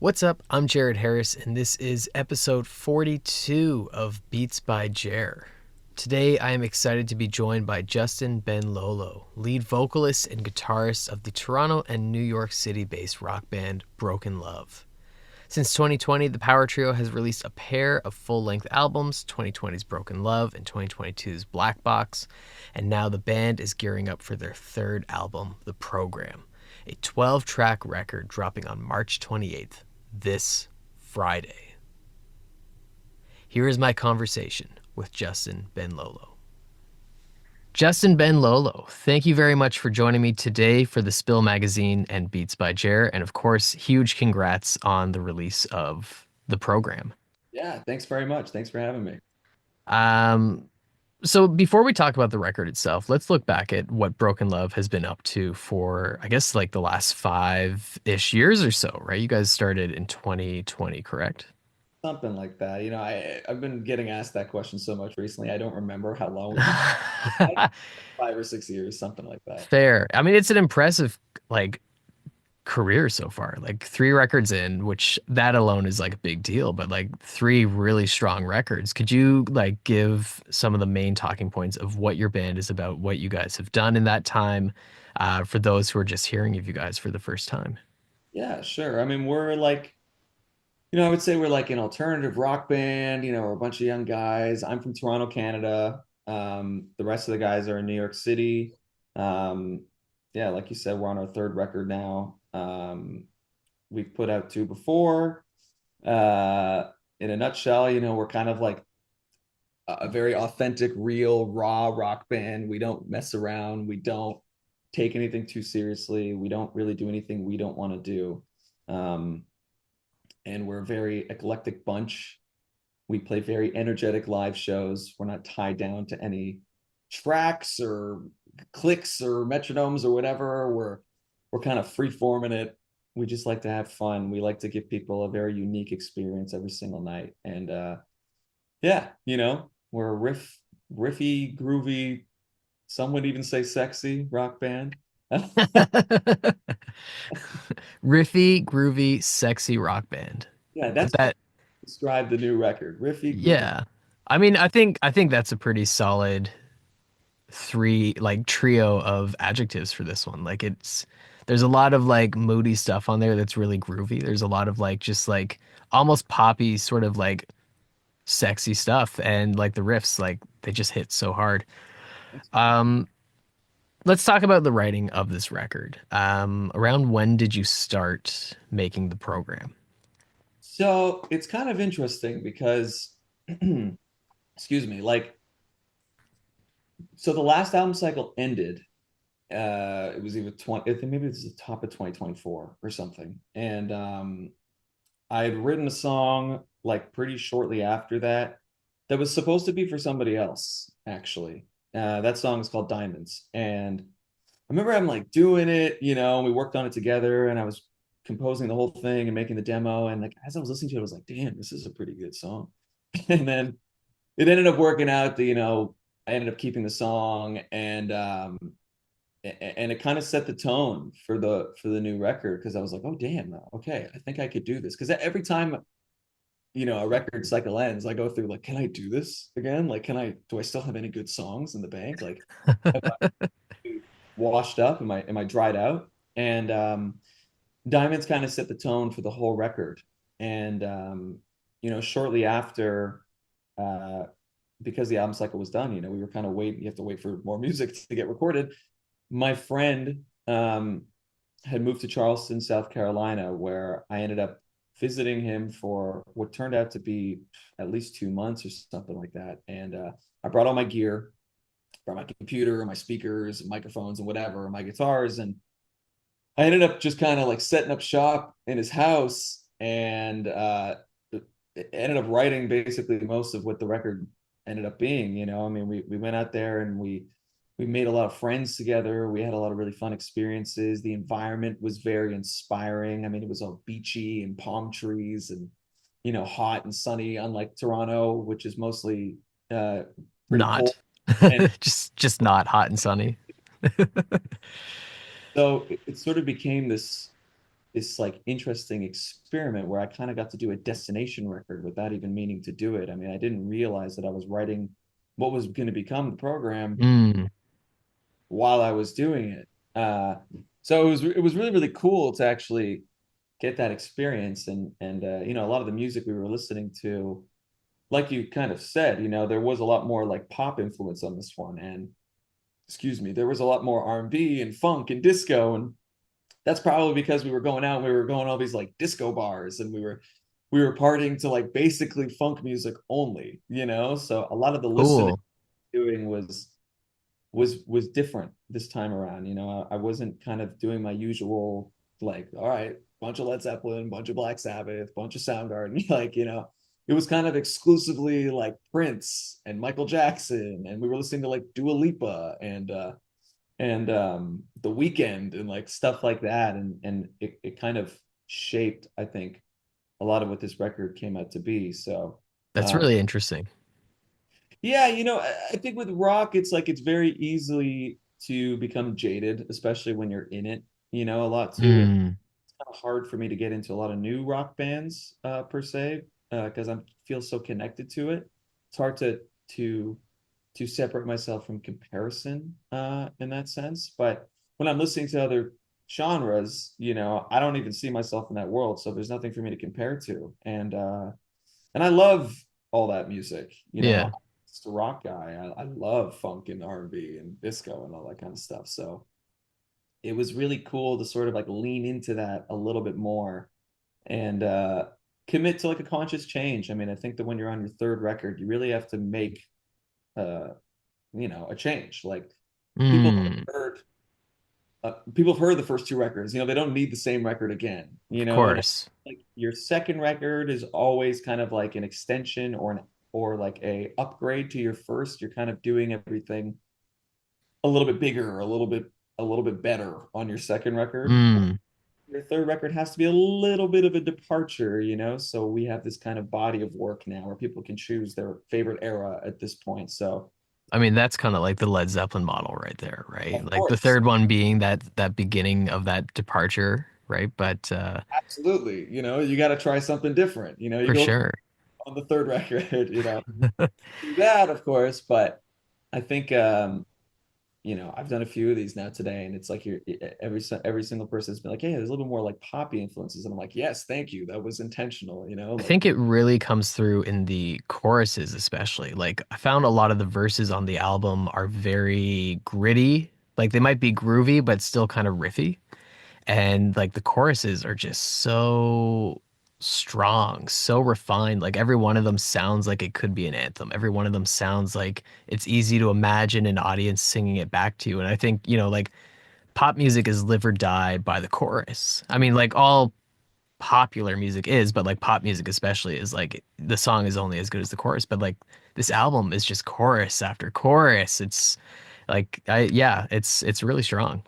What's up? I'm Jared Harris, and this is episode 42 of Beats by Jer. Today, I am excited to be joined by Justin Benlolo, lead vocalist and guitarist of the Toronto and New York City-based rock band BRKN LOVE. Since 2020, the power trio has released a pair of full-length albums, 2020's BRKN LOVE and 2022's Black Box, and now the band is gearing up for their third album, The Program, a 12-track record dropping on March 28th, this Friday. Here is my conversation with Justin Benlolo. Justin Benlolo, thank you very much for joining me today for the Spill magazine and Beats by Jer, and of course, huge congrats on the release of The Program. Yeah, thanks very much. Thanks for having me. Um, so before we talk about the record itself, let's look back at what BRKN LOVE has been up to for, I guess, like the last 5-ish years or so, right? You guys started in 2020, correct? Something like that. I've been getting asked that question so much recently. I don't remember how long we've been. 5 or 6 years, something like that. Fair. I mean, it's an impressive like career so far. Like 3 records in, which that alone is like a big deal, but like 3 really strong records. Could you like give some of the main talking points of what your band is about, what you guys have done in that time, for those who are just hearing of you guys for the first time? Yeah, sure. I mean, we're like, I would say we're like an alternative rock band. We're a bunch of young guys. I'm from Toronto, Canada. The rest of the guys are in New York City. Yeah, like you said, we're on our third record now. We've put out two before. In a nutshell, we're kind of like a very authentic, real, raw rock band. We don't mess around. We don't take anything too seriously. We don't really do anything we don't want to do. Um, and we're a very eclectic bunch. We play very energetic live shows. We're not tied down to any tracks or clicks or metronomes or whatever. We're kind of free forming it. We just like to have fun. We like to give people a very unique experience every single night. And yeah, we're a riffy, groovy, some would even say sexy rock band. Riffy, groovy, sexy rock band. Yeah, that's how That I describe the new record. Riffy, groovy. yeah. I mean, I think that's a pretty solid trio of adjectives for this one. Like there's a lot of like moody stuff on there that's really groovy. There's a lot of like just like almost poppy sort of like sexy stuff, and like the riffs like they just hit so hard. Um let's talk about the writing of this record. Around when did you start making the program? So it's kind of interesting because, excuse me, like, so the last album cycle ended. It was either 20, I think maybe it was the top of 2024 or something. And I had written a song like pretty shortly after that that was supposed to be for somebody else, actually. That song is called Diamonds. And I remember I'm like doing it, we worked on it together and I was composing the whole thing and making the demo. And like as I was listening to it, I was like, damn, this is a pretty good song. And then it ended up working out that, I ended up keeping the song and it kind of set the tone for the new record because I was like, oh damn, okay, I think I could do this. Because every time a record cycle ends, I go through like, can I do this again? Like, do I still have any good songs in the bank? Like, have I washed up? Am I dried out? And Diamonds kind of set the tone for the whole record. And shortly after, uh, because the album cycle was done, we were kind of waiting. You have to wait for more music to get recorded. My friend had moved to Charleston, South Carolina, where I ended up visiting him for what turned out to be at least 2 months or something like that. And I brought all my gear, brought my computer, my speakers, and microphones, and whatever, my guitars, and I ended up just kind of like setting up shop in his house and ended up writing basically most of what the record ended up being. I mean, we went out there and we made a lot of friends together. We had a lot of really fun experiences. The environment was very inspiring. I mean, it was all beachy and palm trees and hot and sunny, unlike Toronto, which is mostly pretty cold. Not. And Just not hot and sunny. so it sort of became this. this like interesting experiment where I kind of got to do a destination record without even meaning to do it. I mean, I didn't realize that I was writing what was going to become the program Mm, while I was doing it. So it was really really cool to actually get that experience, and you know, a lot of the music we were listening to, like you kind of said, you know, there was a lot more like pop influence on this one, and excuse me, there was a lot more R&B and funk and disco, and that's probably because we were going out and we were going all these like disco bars, and we were partying to like basically funk music only, you know. So a lot of the listening cool. doing was different this time around. You know, I wasn't kind of doing my usual like, all right, bunch of Led Zeppelin, bunch of Black Sabbath, bunch of Soundgarden, like, you know, it was kind of exclusively like Prince and Michael Jackson, and we were listening to like Dua Lipa and The Weekend and like stuff like that, and it kind of shaped, I think, a lot of what this record came out to be. So That's um, really interesting. yeah, you know, I think with rock, it's like it's very easily to become jaded, especially when you're in it. You know, a lot too. It's Mm, kind of hard for me to get into a lot of new rock bands per se, because I feel so connected to it. It's hard to to separate myself from comparison in that sense. But when I'm listening to other genres, you know, I don't even see myself in that world, so there's nothing for me to compare to. And I love all that music. You know, yeah. I'm just a rock guy. I love funk and R&B and disco and all that kind of stuff. So it was really cool to sort of like lean into that a little bit more and commit to like a conscious change. I mean, I think that when you're on your third record, you really have to make uh, you know, a change. Like people Mm, have heard people have heard the first two records. You know, they don't need the same record again. You of know, and course. like your second record is always kind of like an extension or like a upgrade to your first. You're kind of doing everything a little bit bigger, a little bit better on your second record. Mm. Your third record has to be a little bit of a departure, you know. So we have this kind of body of work now where people can choose their favorite era at this point. So I mean, that's kind of like the Led Zeppelin model right there, right? of Like the course, third one being that beginning of that departure, right? But absolutely. You know, you got to try something different. You know, you for go sure. on the third record, you know, do that, of course. But I think, you know, I've done a few of these now today, and it's like every single person's been like, "Hey, there's a little bit more like poppy influences," and I'm like, "Yes, thank you. That was intentional." You know, I like think it really comes through in the choruses, especially. Like, I found a lot of the verses on the album are very gritty. Like, they might be groovy, but still kind of riffy. And like the choruses are just so strong, so refined. Like, every one of them sounds like it could be an anthem. Every one of them sounds like it's easy to imagine an audience singing it back to you. And I think, like pop music is live or die by the chorus. I mean, like all popular music is, but like pop music especially is like the song is only as good as the chorus. But like this album is just chorus after chorus. It's like yeah, it's really strong.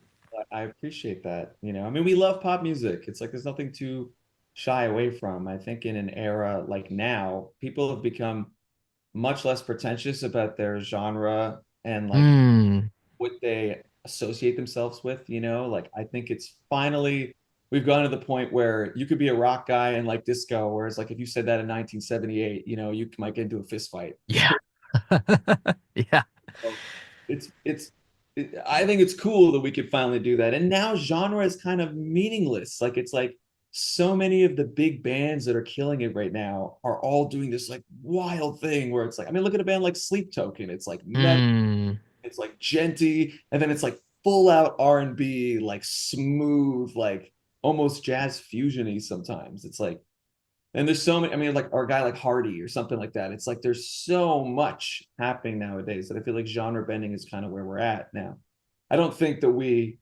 I appreciate that. You know, I mean, we love pop music. It's like there's nothing to shy away from. I think in an era like now, people have become much less pretentious about their genre and like Mm, what they associate themselves with, you know? Like I think it's finally we've gone to the point where you could be a rock guy and like disco, whereas like if you said that in 1978, you know, you might get into a fist fight. yeah. Yeah. So I think it's cool that we could finally do that. And now genre is kind of meaningless. Like it's like so many of the big bands that are killing it right now are all doing this like wild thing where it's like, I mean, look at a band like Sleep Token. It's like metal, Mm, it's like genty, and then it's like full out R&B, like smooth, like almost jazz fusiony sometimes. It's like, and there's so many, I mean, like our guy like Hardy or something like that. It's like there's so much happening nowadays that I feel like genre bending is kind of where we're at now. I don't think that we,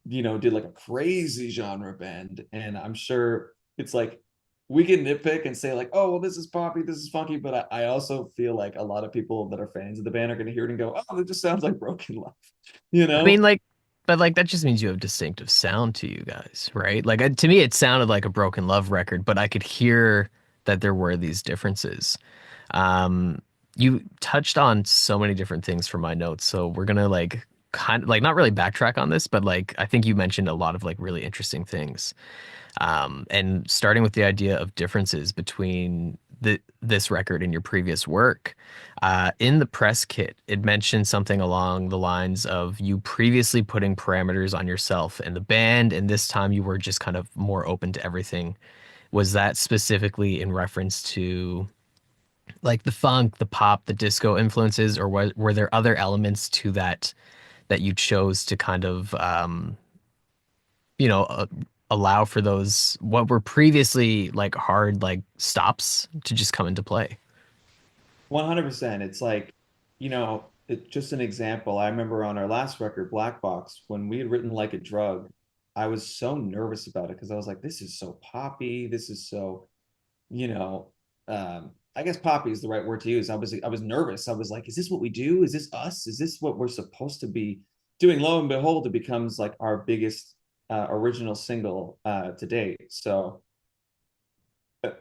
you know, did like a crazy genre bend. And I'm sure it's like we can nitpick and say, like, oh, well, this is poppy, this is funky. But I also feel like a lot of people that are fans of the band are going to hear it and go, oh, it just sounds like Broken Love, you I mean, know? like, but like that just means you have distinctive sound to you guys, right? Like to me, it sounded like a Broken Love record, but I could hear that there were these differences. Um, you touched on so many different things from my notes, so we're gonna like kind of like not really backtrack on this, but like I think you mentioned a lot of like really interesting things. And starting with the idea of differences between this record and your previous work. In the press kit, it mentioned something along the lines of you previously putting parameters on yourself and the band, and this time you were just kind of more open to everything. Was that specifically in reference to like the funk, the pop, the disco influences, or were there other elements to that you chose to kind of you know, allow for those what were previously like hard like stops to just come into play? 100%. It's like, just an example. I remember on our last record, Black Box, when we had written Like a Drug, I was so nervous about it because I was like, this is so poppy. This is so, you know, I guess poppy is the right word to use. I was nervous. I was like, is this what we do? Is this us? Is this what we're supposed to be doing? Lo and behold, it becomes like our biggest original single to date. So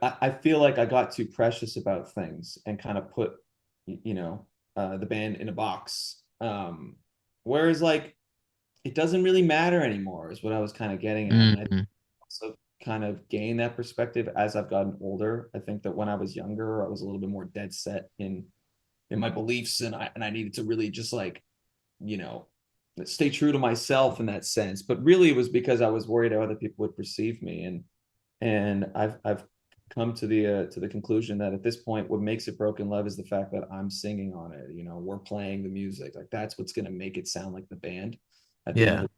I feel like I got too precious about things and kind of put, the band in a box. Whereas like it doesn't really matter anymore is what I was kind of getting at. And I Mm, also kind of gained that perspective as I've gotten older. I think that when I was younger, I was a little bit more dead set in my beliefs, and I needed to really just like, you know, stay true to myself in that sense. But really it was because I was worried how other people would perceive me. And I've come to the conclusion that at this point, what makes it Broken Love is the fact that I'm singing on it. We're playing the music. Like that's what's going to make it sound like the band at the end of yeah. the.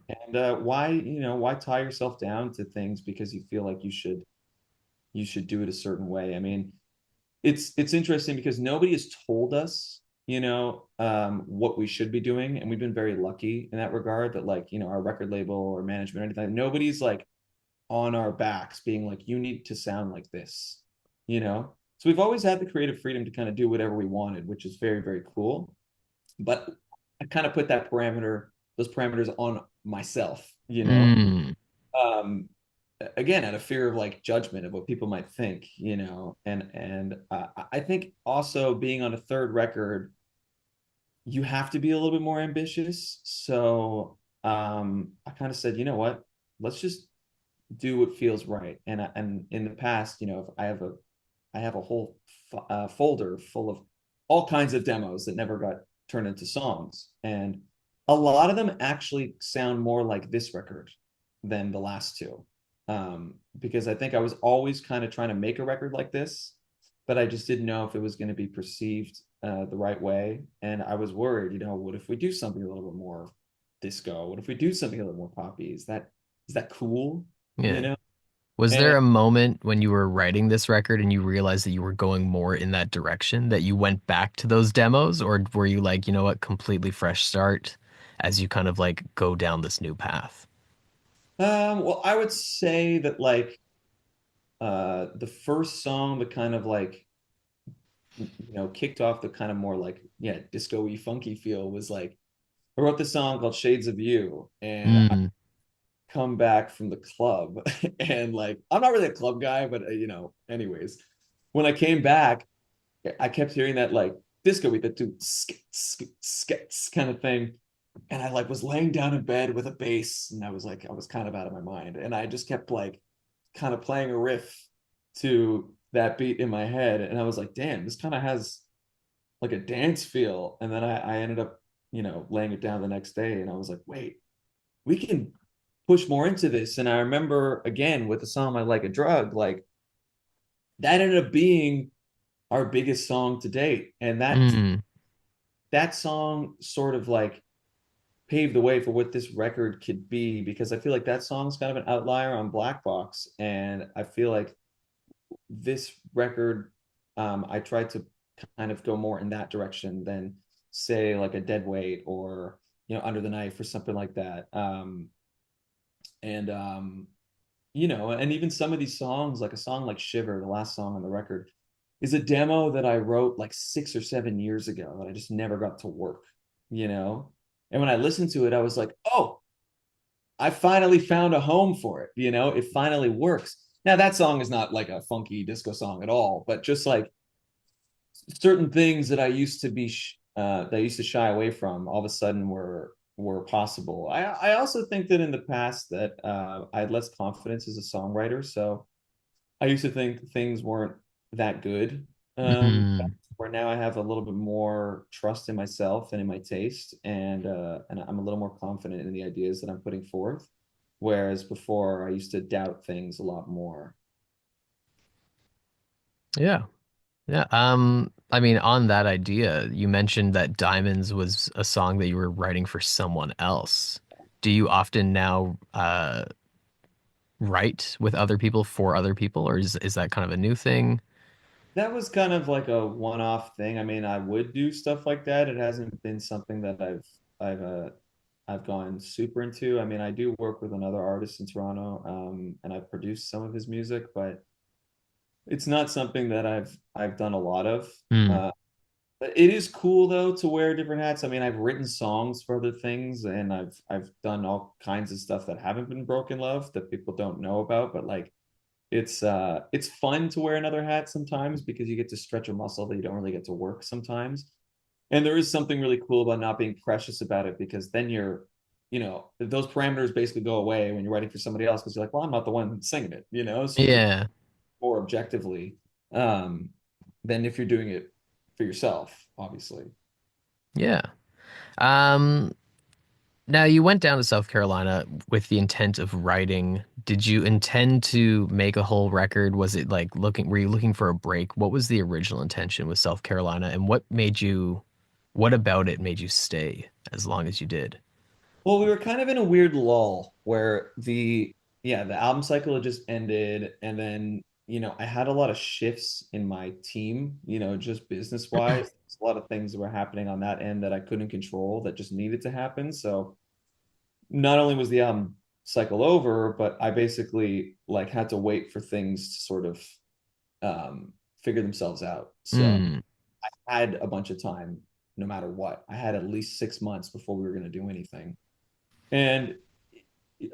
And why tie yourself down to things because you feel like you should do it a certain way? I mean, it's interesting because nobody has told us, what we should be doing, and we've been very lucky in that regard. That like, our record label or management or anything, nobody's like on our backs being like, you need to sound like this, so we've always had the creative freedom to kind of do whatever we wanted, which is very, very cool. But I kind of put those parameters on myself, Mm, um again, out of fear of like judgment of what people might think, and I think also being on a third record, you have to be a little bit more ambitious. So I kind of said, you know what, let's just do what feels right. And in the past, if I have a whole folder full of all kinds of demos that never got turned into songs, and a lot of them actually sound more like this record than the last two. Because I think I was always kind of trying to make a record like this, but I just didn't know if it was going to be perceived the right way. And I was worried, what if we do something a little bit more disco? What if we do something a little more poppy? Is that cool? You yeah. know? Was there And a moment when you were writing this record and you realized that you were going more in that direction, that you went back to those demos, or were you like, you know what, completely fresh start as you kind of like go down this new path? well, I would say that like the first song that kind of like kicked off the kind of more like disco-y funky feel was like I wrote this song called Shades of You, and I Mm, come back from the club and like I'm not really a club guy, but anyways, when I came back, I kept hearing that like disco with the two kind of thing. And I like was laying down in bed with a bass, and I was kind of out of my mind. And I just kept like kind of playing a riff to that beat in my head. And I was like, damn, this kind of has like a dance feel. And then I ended up, laying it down the next day, and I was like, wait, we can push more into this. And I remember again with the song I Like a Drug, like that ended up being our biggest song to date. And mm, that song sort of like paved the way for what this record could be, because I feel like that song's kind of an outlier on Black Box. And I feel like this record, I tried to kind of go more in that direction than say like a Dead Weight or, Under the Knife or something like that. And even some of these songs, like a song like Shiver, the last song on the record, is a demo that I wrote like 6 or 7 years ago that I just never got to work, you know? And when I listened to it, I was like, oh, I finally found a home for it. It finally works. Now, that song is not like a funky disco song at all, but just like certain things that I used to be that I used to shy away from all of a sudden were possible. I also think that in the past that I had less confidence as a songwriter, so I used to think things weren't that good. Mm. Where now I have a little bit more trust in myself and in my taste, and I'm a little more confident in the ideas that I'm putting forth. Whereas before, I used to doubt things a lot more. Yeah. Yeah. I mean, on that idea, you mentioned that Diamonds was a song that you were writing for someone else. Do you often now write with other people for other people, or is that kind of a new thing? That was kind of like a one-off thing. I mean, I would do stuff like that. It hasn't been something that I've I've gone super into. I mean, I do work with another artist in Toronto, and I've produced some of his music, but it's not something that I've done a lot of. Hmm. Uh, but it is cool though to wear different hats. I mean, I've written songs for other things, and I've done all kinds of stuff that haven't been Broken Love that people don't know about. But like, it's fun to wear another hat sometimes because you get to stretch a muscle that you don't really get to work sometimes. And there is something really cool about not being precious about it because then those parameters basically go away when you're writing for somebody else because you're like, well, I'm not the one singing it, so you get Yeah. more objectively um, than if you're doing it for yourself, obviously. Yeah. Um, Now you went down to South Carolina with the intent of writing. Did you intend to make a whole record? Was it like were you looking for a break? What was the original intention with South Carolina and what about it made you stay as long as you did? Well, we were kind of in a weird lull where the album cycle had just ended, and then I had a lot of shifts in my team, just business wise. A lot of things that were happening on that end that I couldn't control that just needed to happen. So not only was the album cycle over, but I basically like had to wait for things to sort of figure themselves out. So Mm, I had a bunch of time no matter what. I had at least 6 months before we were going to do anything. And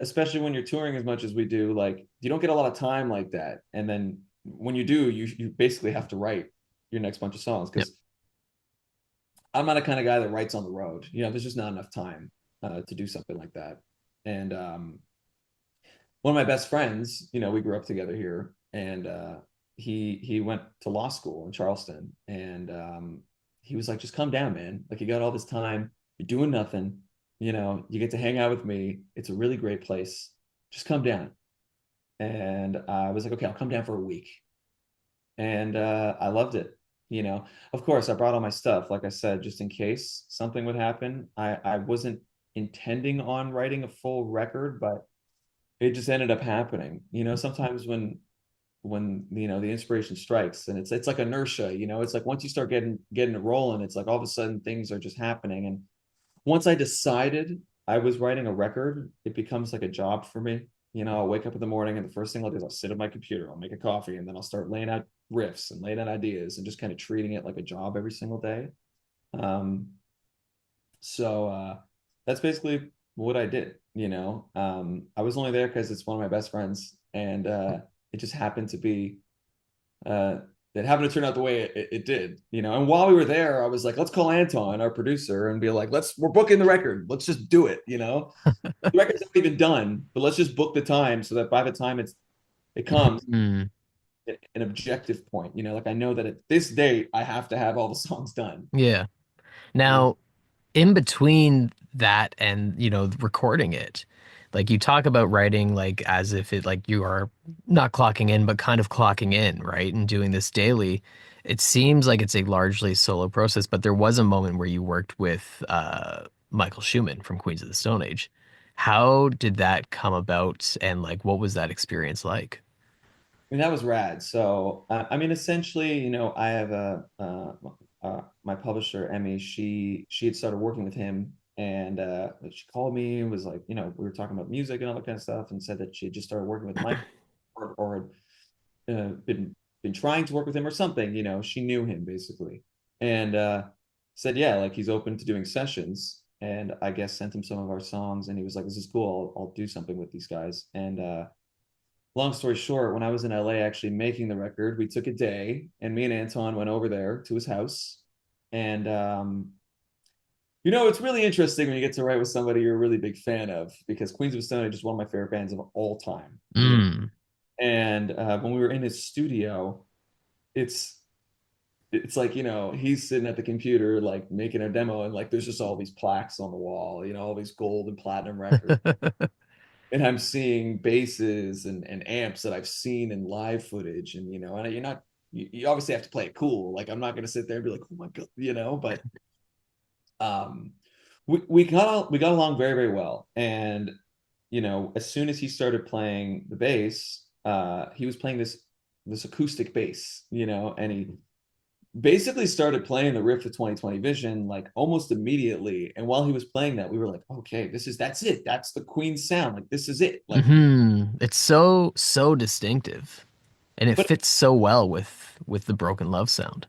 especially when you're touring as much as we do, like you don't get a lot of time like that. And then when you do, you basically have to write your next bunch of songs yep. because I'm not a kind of guy that writes on the road. There's just not enough time to do something like that. And one of my best friends, we grew up together here, and he went to law school in Charleston, and he was like, "Just come down, man. Like you got all this time, you're doing nothing. You get to hang out with me. It's a really great place. Just come down." And I was like, "Okay, I'll come down for a week," and I loved it. Of course, I brought all my stuff, like I said, just in case something would happen. I wasn't intending on writing a full record, but it just ended up happening. Sometimes when the inspiration strikes, and it's like inertia. It's like once you start getting it rolling, it's like all of a sudden things are just happening. And once I decided I was writing a record, it becomes like a job for me. I'll wake up in the morning and the first thing I'll do is I'll sit at my computer, I'll make a coffee, and then I'll start laying out riffs and laying out ideas and just kind of treating it like a job every single day. Um, so that's basically what I did. I was only there because it's one of my best friends, and it just happened to be uh, it happened to turn out the way it did. And while we were there, I was like, let's call Anton, our producer, and be like, we're booking the record. Let's just do it. The record's not even done, but let's just book the time so that by the time it comes, Mm, an objective point. Like I know that at this date I have to have all the songs done. yeah. You know? Now, in between that and recording it, like you talk about writing like as if it like you are not clocking in but kind of clocking in, right, and doing this daily. It seems like it's a largely solo process, but there was a moment where you worked with Michael Schumann from Queens of the Stone Age. How did that come about, and like what was that experience like? mean, that was rad. So, I mean, essentially, I have my publisher Emmy. She had started working with him, and she called me and was like, we were talking about music and all that kind of stuff, and said that she had just started working with Mike, or had been trying to work with him or something. She knew him basically, and said, yeah, like he's open to doing sessions. And I guess sent him some of our songs, and he was like, "This is cool. I'll do something with these guys." And long story short, when I was in LA actually making the record, we took a day and me and Anton went over there to his house, and It's really interesting when you get to write with somebody you're a really big fan of, because Queens of Stone Age is one of my favorite bands of all time. Mm. And when we were in his studio, it's it's like, he's sitting at the computer like making a demo, and like there's just all these plaques on the wall, all these gold and platinum records. And I'm seeing basses and amps that I've seen in live footage, and and you're not you obviously have to play it cool. Like I'm not gonna sit there and be like, oh my god, but um we got along very, very well. And as soon as he started playing the bass, he was playing this acoustic bass, and he basically started playing the riff of 2020 Vision like almost immediately. And while he was playing that, we were like, okay, that's it. That's the Queen sound. Like this is it. Like, It's so distinctive, and it but fits so well with the Broken Love sound.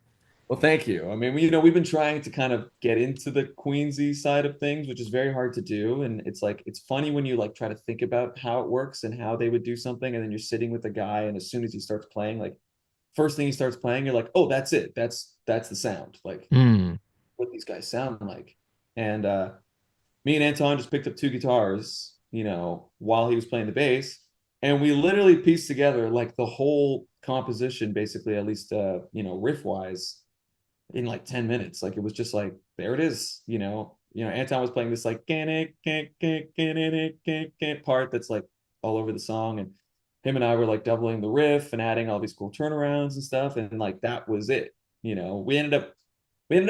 well, thank you. I mean, we've been trying to kind of get into the Queensy side of things, which is very hard to do. And it's like it's funny when you like try to think about how it works and how they would do something, and then you're sitting with the guy, and as soon as he starts playing, like first thing he starts playing, you're like, oh, that's it. That's the sound. Like Mm. what these guys sound like. And me and Anton just picked up two guitars, while he was playing the bass, and we literally pieced together like the whole composition, basically, at least riff wise, in like 10 minutes. Like it was just like, there it is. Anton was playing this like part that's like all over the song, and him and I were like doubling the riff and adding all these cool turnarounds and stuff, and like that was it. We ended up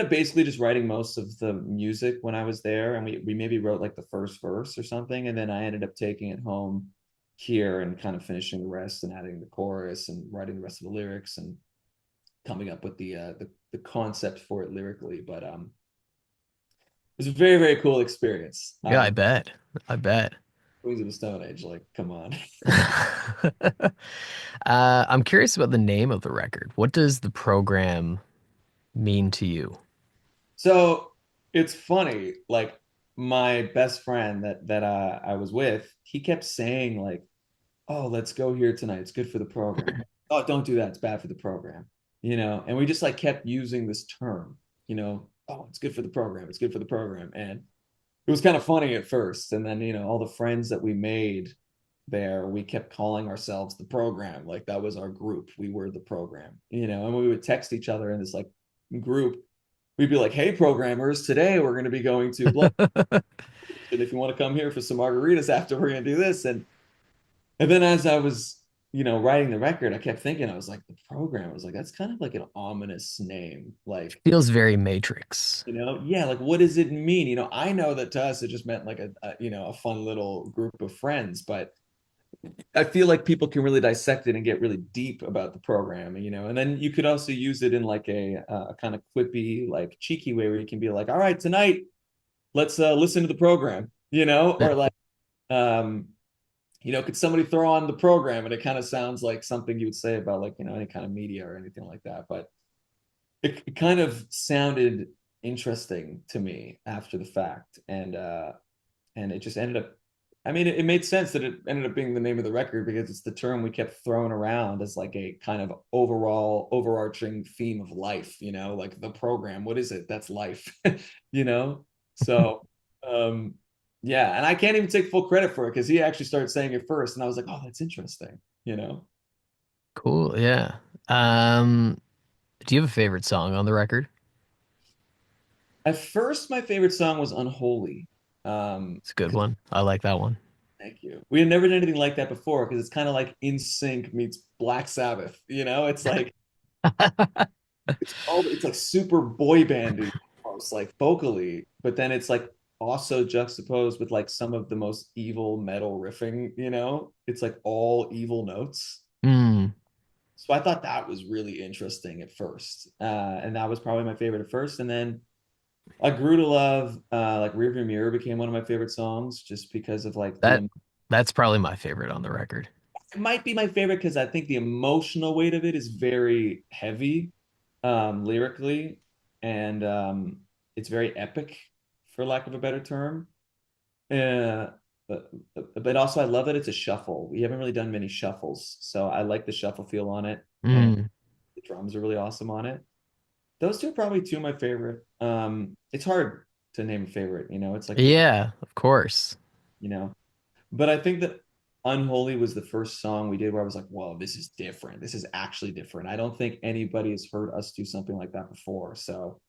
basically just writing most of the music when I was there, and we maybe wrote like the first verse or something, and then I ended up taking it home here and kind of finishing the rest and adding the chorus and writing the rest of the lyrics and coming up with the concept for it lyrically. But it was a very, very cool experience. Yeah, I bet. I bet. Queens of the Stone Age, like, come on. I'm curious about the name of the record. What does the program mean to you? So it's funny, like my best friend that I was with, he kept saying like, "Oh, let's go here tonight. It's good for the program." "Oh, don't do that. It's bad for the program." And we just like kept using this term, "Oh, it's good for the program. It's good for the program." And it was kind of funny at first, and then all the friends that we made there, we kept calling ourselves the program. Like that was our group. We were the program. And we would text each other in this like group. We'd be like, "Hey, programmers, today we're going to be going to blah, and if you want to come here for some margaritas after, we're going to do this." And then as I was writing the record, I kept thinking, I was like, the program. I was like, that's kind of like an ominous name. Like, Feels very Matrix. yeah, like what does it mean? I know that to us it just meant like a fun little group of friends, but I feel like people can really dissect it and get really deep about the program, and then you could also use it in like a kind of quippy, like cheeky way where you can be like, all right, tonight, let's listen to the program, or like, um, could somebody throw on the program? And it kind of sounds like something you would say about like, any kind of media or anything like that. But it kind of sounded interesting to me after the fact. And it just ended up, I mean, it made sense that it ended up being the name of the record, because it's the term we kept throwing around as like a kind of overall overarching theme of life, like the program. What is it? That's life, you know? So, um, yeah. And I can't even take full credit for it, because he actually started saying it first. And I was like, oh, that's interesting. Cool, yeah. Um, do you have a favorite song on the record? At first, my favorite song was Unholy. It's a good 'Cause one. I like that one. thank you. We had never done anything like that before, because it's kind of like In Sync meets Black Sabbath. It's like it's like super boy bandy, almost like vocally, but then it's like also juxtaposed with like some of the most evil metal riffing. It's like all evil notes. Mm, So I thought that was really interesting at first, and that was probably my favorite at first. And then I grew to love like Rearview Mirror became one of my favorite songs, just because of like that that's probably my favorite on the record. it might be my favorite because I think the emotional weight of it is very heavy, lyrically, and it's very epic, for lack of a better term. Uh, but also I love that it's a shuffle. We haven't really done many shuffles, so I like the shuffle feel on it, and Mm. the drums are really awesome on it. Those two are probably two of my favorite. It's hard to name a favorite. It's like Yeah, of course. you know. But I think that Unholy was the first song we did where I was like, whoa, this is different. This is actually different. I don't think anybody has heard us do something like that before. So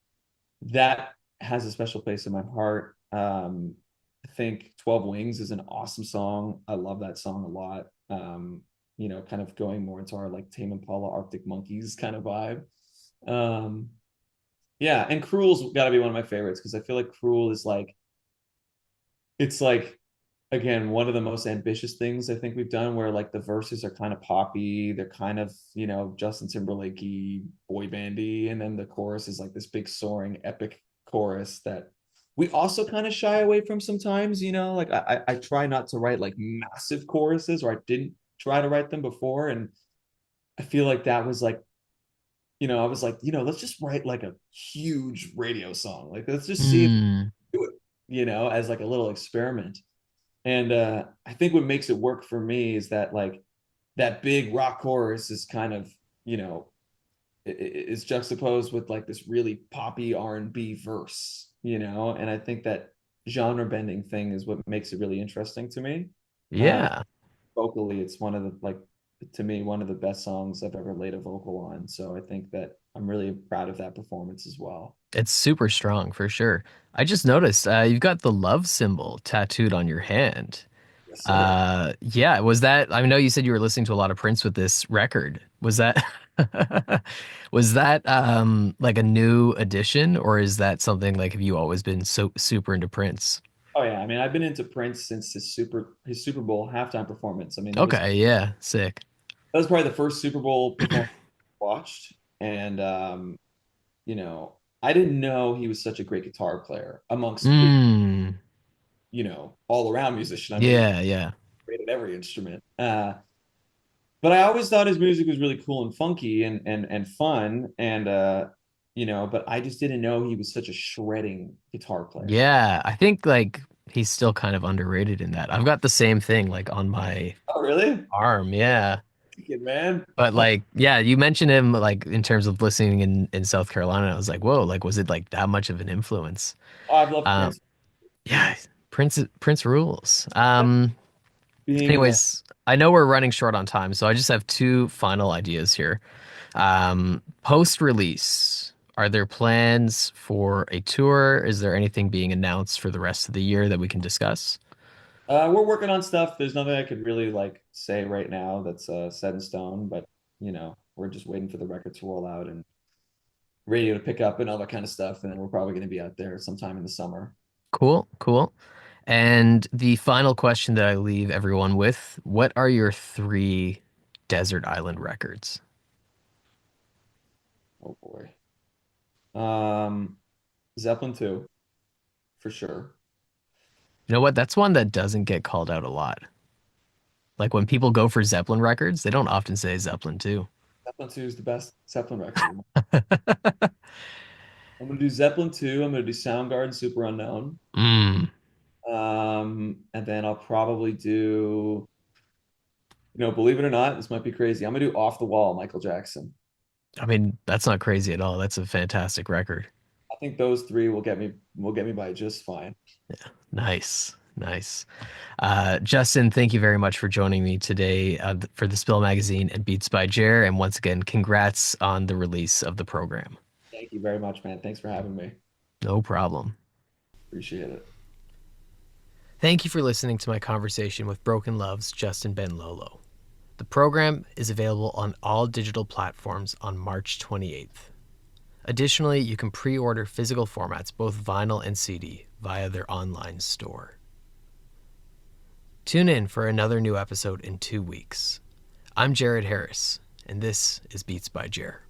that has a special place in my heart. I think 12 Wings is an awesome song. I love that song a lot. Kind of going more into our like Tame Impala Arctic Monkeys kind of vibe. Um, yeah, and Cruel's got to be one of my favorites because I feel like Cruel is like it's like again one of the most ambitious things I think we've done where like the verses are kind of poppy, they're kind of, Justin Timberlakey boy bandy, and then the chorus is like this big soaring epic chorus that we also kind of shy away from sometimes, like I try not to write like massive choruses, or I didn't try to write them before, and I feel like that was like, I was like, let's just write like a huge radio song, like let's just see if Mm, we do it, as like a little experiment. And I think what makes it work for me is that like that big rock chorus is kind of, is juxtaposed with like this really poppy R&B verse, and I think that genre bending thing is what makes it really interesting to me. Uh, yeah. Vocally, it's one of the like to me one of the best songs I've ever laid a vocal on. So I think that I'm really proud of that performance as well. It's super strong for sure. I just noticed you've got the love symbol tattooed on your hand. Yes, sir. Yeah, was that, I know you said you were listening to a lot of Prince with this record. Was that was that like a new addition, or is that something like have you always been so super into Prince? Oh yeah, I mean I've been into Prince since his Super Bowl halftime performance. I mean Okay, yeah, sick. that was probably the first Super Bowl performance I watched, and I didn't know he was such a great guitar player amongst being, Mm, all around musician. I mean, he's yeah, yeah. great at every instrument. But I always thought his music was really cool and funky and fun, and but I just didn't know he was such a shredding guitar player. Yeah, I think like he's still kind of underrated in that. I've got the same thing like on my Oh, really? arm, yeah. Kid, man. But like, yeah, you mentioned him like in terms of listening in South Carolina. I was like, whoa, like was it like that much of an influence? Oh, I've loved Um, Prince. yeah, Prince rules. Being Anyways, I know we're running short on time, so I just have two final ideas here. Post-release, are there plans for a tour? Is there anything being announced for the rest of the year that we can discuss? we're working on stuff. There's nothing I could really like say right now that's set in stone, but we're just waiting for the record to roll out and radio to pick up and all that kind of stuff. And then we're probably going to be out there sometime in the summer. Cool, cool. And the final question that I leave everyone with, what are your three desert island records? Oh boy. Um, Zeppelin 2 for sure. You know what? That's one that doesn't get called out a lot. Like when people go for Zeppelin records, they don't often say Zeppelin too. Zeppelin 2 is the best Zeppelin record. I'm gonna do Zeppelin 2. I'm gonna do Soundgarden Super Unknown. Mm. And then I'll probably do, believe it or not, this might be crazy. I'm gonna do Off the Wall, Michael Jackson. I mean, that's not crazy at all. That's a fantastic record. I think those three will get me by just fine. Nice, nice. Justin, thank you very much for joining me today for the Spill Magazine and Beats by Jer. And once again, congrats on the release of the program. Thank you very much, man. Thanks for having me. No problem. Appreciate it. Thank you for listening to my conversation with Broken Love's Justin Benlolo. The program is available on all digital platforms on March 28th. Additionally, you can pre-order physical formats, both vinyl and CD, via their online store. Tune in for another new episode in 2 weeks. I'm Jared Harris, and this is Beats by Jer.